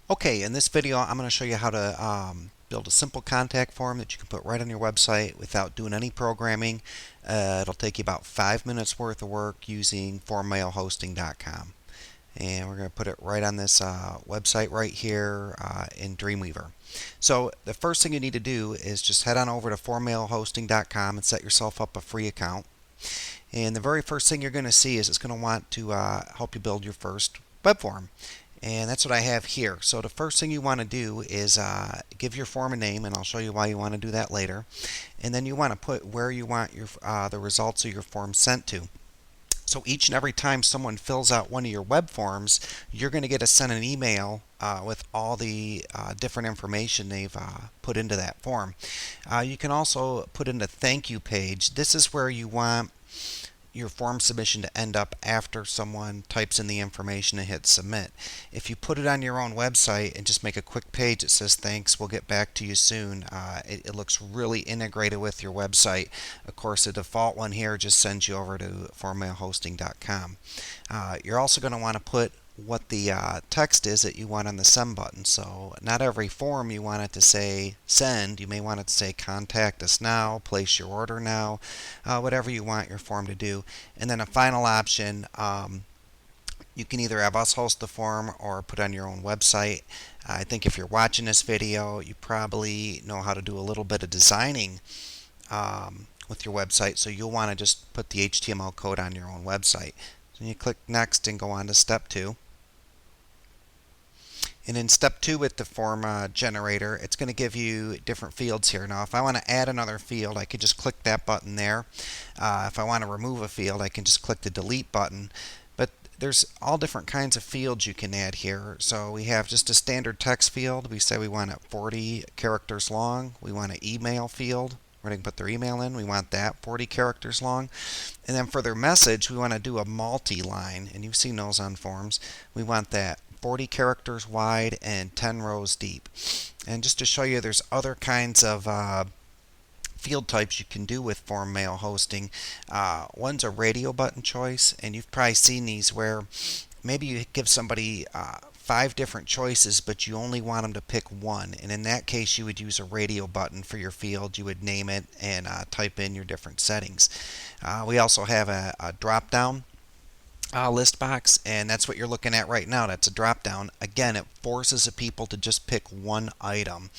Okay, in this video I'm going to show you how to build a simple contact form that you can put right on your website without doing any programming. It'll take you about 5 minutes worth of work using formmailhosting.com. And we're going to put it right on this website right here in Dreamweaver. So the first thing you need to do is just head on over to formmailhosting.com and set yourself up a free account. And the very first thing you're going to see is it's going to want to help you build your first web form. And that's what I have here. So the first thing you want to do is give your form a name, and I'll show you why you want to do that later. And then you want to put where you want your the results of your form sent to. So each and every time someone fills out one of your web forms, you're going to get sent an email with all the different information they've put into that form. You can also put in a thank you page. This is where you want your form submission to end up after someone types in the information and hits submit. If you put it on your own website and just make a quick page that says thanks, we'll get back to you soon, it looks really integrated with your website. Of course, the default one here just sends you over to formmailhosting.com. You're also going to want to put what the text is that you want on the send button. So not every form you want it to say send. You may want it to say contact us now, place your order now, whatever you want your form to do. And then a final option, you can either have us host the form or put on your own website. I think if you're watching this video, you probably know how to do a little bit of designing with your website, so you'll want to just put the HTML code on your own website. So you click next and go on to step 2. And in step 2 with the form generator, it's going to give you different fields here. Now if I want to add another field, I can just click that button there. If I want to remove a field, I can just click the delete button. But there's all different kinds of fields you can add here. So we have just a standard text field. We say we want it 40 characters long. We want an email field where they can put their email in. We want that 40 characters long. And then for their message, we want to do a multi-line. And you've seen those on forms. We want that 40 characters wide and 10 rows deep. And just to show you, there's other kinds of field types you can do with form mail hosting. One's a radio button choice, and you've probably seen these where maybe you give somebody 5 different choices, but you only want them to pick one. And in that case, you would use a radio button for your field. You would name it and type in your different settings. We also have a drop down list box, and that's what you're looking at right now. That's a drop down. Again, it forces the people to just pick one item.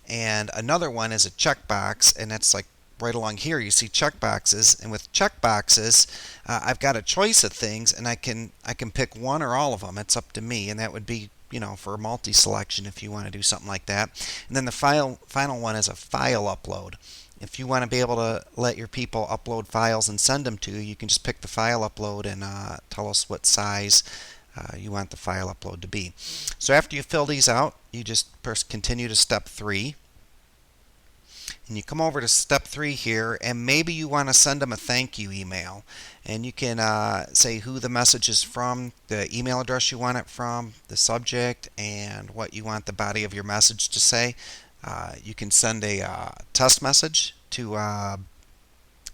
And another one is a checkbox, and that's like right along here you see checkboxes, and with checkboxes I've got a choice of things, and I can pick one or all of them. It's up to me, and that would be, you know, for multi-selection if you want to do something like that. And then the final one is a file upload. If you want to be able to let your people upload files and send them to you, you can just pick the file upload and tell us what size you want the file upload to be. So after you fill these out, you just press continue to step 3. And you come over to step 3 here, and maybe you want to send them a thank you email. And you can say who the message is from, the email address you want it from, the subject, and what you want the body of your message to say. You can send a test message to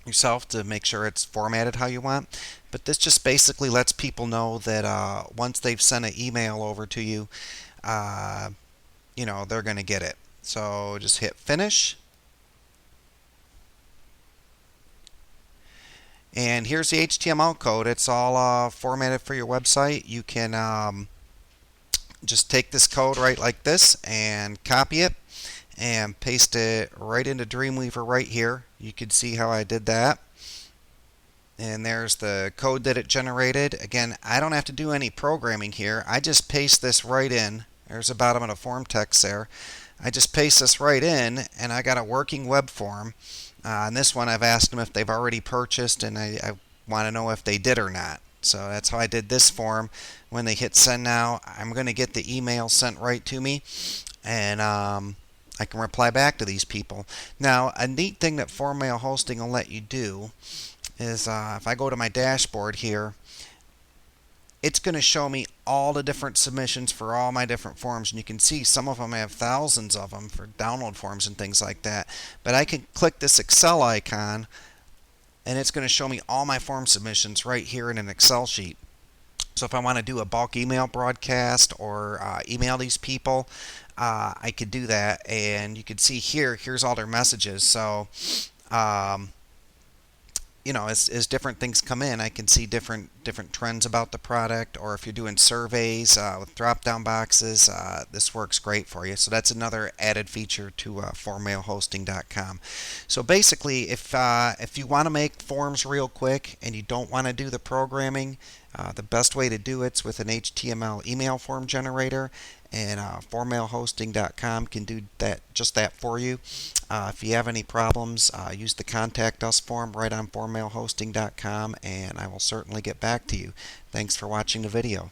yourself to make sure it's formatted how you want. But this just basically lets people know that once they've sent an email over to you, you know, they're going to get it. So just hit finish. And here's the HTML code. It's all formatted for your website. You can just take this code right like this and copy it and paste it right into Dreamweaver right here. You can see how I did that. And there's the code that it generated. Again, I don't have to do any programming here. I just paste this right in. There's the bottom of the form text there. I just paste this right in, and I got a working web form. On this one, I've asked them if they've already purchased, and I want to know if they did or not. So that's how I did this form. When they hit send now, I'm going to get the email sent right to me, and I can reply back to these people. Now, a neat thing that Form Mail Hosting will let you do is if I go to my dashboard here, it's going to show me all the different submissions for all my different forms. And you can see some of them have thousands of them for download forms and things like that. But I can click this Excel icon, and it's going to show me all my form submissions right here in an Excel sheet. So if I want to do a bulk email broadcast or email these people, I could do that. And you can see here, here's all their messages. So um, as different things come in, I can see different trends about the product. Or if you're doing surveys with drop-down boxes, this works great for you. So that's another added feature to formmailhosting.com. So basically, if you want to make forms real quick and you don't want to do the programming, the best way to do it's with an HTML email form generator, and formmailhosting.com can do just that for you. If you have any problems, use the contact us form right on formmailhosting.com, and I will certainly get back to you. Thanks for watching the video.